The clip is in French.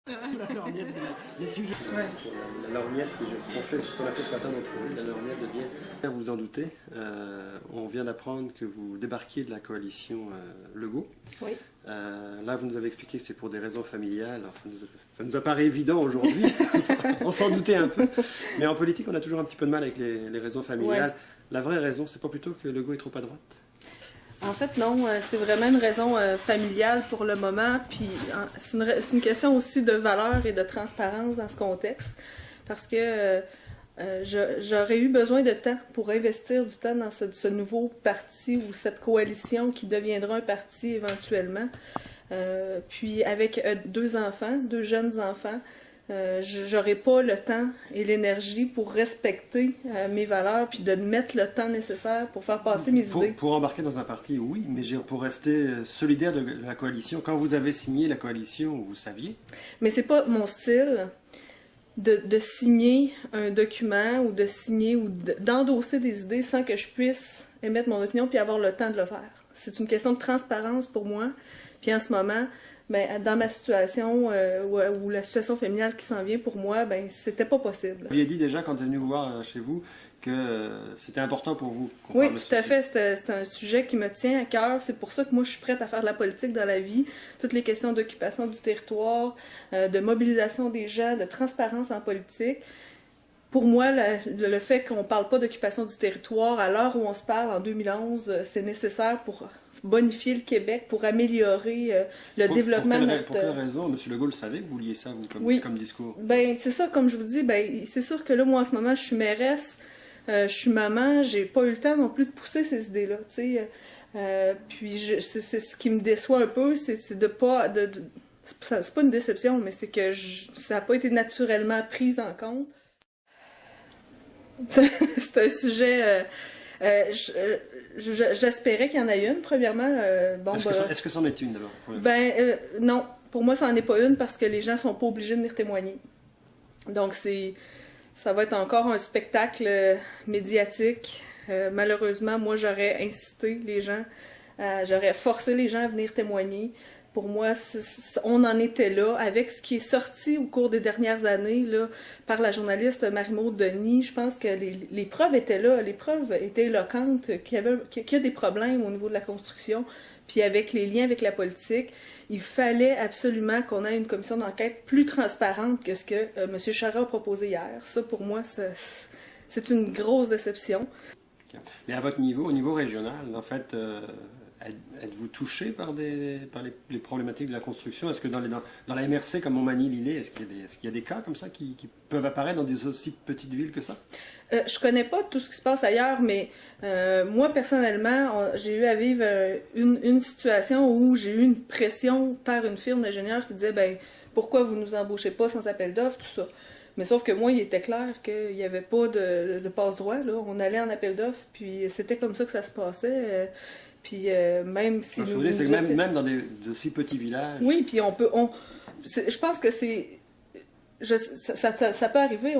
La lorgnette des sujets. Ouais. La lorgnette, ce qu'on a fait ce matin d'entrevue, la lorgnette de dire, vous vous en doutez, on vient d'apprendre que vous débarquiez de la coalition Legault. Oui. Là, vous nous avez expliqué que c'est pour des raisons familiales. Alors, ça nous apparaît évident aujourd'hui. On s'en doutait un peu. Mais en politique, on a toujours un petit peu de mal avec les raisons familiales. Ouais. La vraie raison, c'est pas plutôt que Legault est trop à droite? En fait, non, c'est vraiment une raison familiale pour le moment, puis c'est une question aussi de valeur et de transparence dans ce contexte, parce que j'aurais eu besoin de temps pour investir du temps dans ce nouveau parti ou cette coalition qui deviendra un parti éventuellement. Puis avec deux jeunes enfants, j'aurais pas le temps et l'énergie pour respecter mes valeurs puis de mettre le temps nécessaire pour faire passer mes idées. Pour embarquer dans un parti, oui, mais pour rester solidaire de la coalition, quand vous avez signé la coalition, vous saviez? Mais c'est pas mon style de signer un document ou de signer ou d'endosser des idées sans que je puisse émettre mon opinion puis avoir le temps de le faire. C'est une question de transparence pour moi. Puis en ce moment, ben, dans ma situation ou la situation familiale qui s'en vient pour moi, ben c'était pas possible. Vous aviez dit déjà quand vous êtes venu vous voir chez vous que c'était important pour vous. Oui, tout à fait. C'est un sujet qui me tient à cœur. C'est pour ça que moi je suis prête à faire de la politique dans la vie. Toutes les questions d'occupation du territoire, de mobilisation des gens, de transparence en politique. Pour moi, le fait qu'on ne parle pas d'occupation du territoire à l'heure où on se parle en 2011, c'est nécessaire pour bonifier le Québec, pour améliorer le développement de notre... Pour quelle raison? M. Legault le savait que vous vouliez ça, vous, comme discours? Ben, c'est ça, comme je vous dis, ben, c'est sûr que là, moi, en ce moment, je suis mairesse, je suis maman, j'ai pas eu le temps non plus de pousser ces idées-là, tu sais. Puis, c'est ce qui me déçoit un peu, c'est de pas... c'est pas une déception, mais c'est que ça n'a pas été naturellement pris en compte. C'est un sujet... j'espérais qu'il y en ait une, premièrement. Est-ce que c'en est une, d'abord? Non. Pour moi, ça n'en est pas une parce que les gens sont pas obligés de venir témoigner. Donc, ça va être encore un spectacle médiatique. Malheureusement, moi, j'aurais incité les gens, j'aurais forcé les gens à venir témoigner. Pour moi, on en était là avec ce qui est sorti au cours des dernières années là, par la journaliste Marie-Maude Denis. Je pense que les preuves étaient là, les preuves étaient éloquentes, qu'il y a des problèmes au niveau de la construction, puis avec les liens avec la politique. Il fallait absolument qu'on ait une commission d'enquête plus transparente que ce que M. Charest a proposé hier. Ça, pour moi, c'est une grosse déception. Mais à votre niveau, au niveau régional, en fait... êtes-vous touché par les problématiques de la construction? Est-ce que dans la MRC, comme Montmagny-Lillet, est-ce qu'il y a des cas comme ça qui peuvent apparaître dans des aussi petites villes que ça? Je connais pas tout ce qui se passe ailleurs, mais moi, personnellement, j'ai eu à vivre une situation où j'ai eu une pression par une firme d'ingénieurs qui disait « ben pourquoi vous nous embauchez pas sans appel d'offres, tout ça ». Mais sauf que moi, il était clair qu'il n'y avait pas de passe-droit. Là. On allait en appel d'offres, puis c'était comme ça que ça se passait. Puis même si même dans de si petits villages. Oui, puis je pense que ça peut arriver.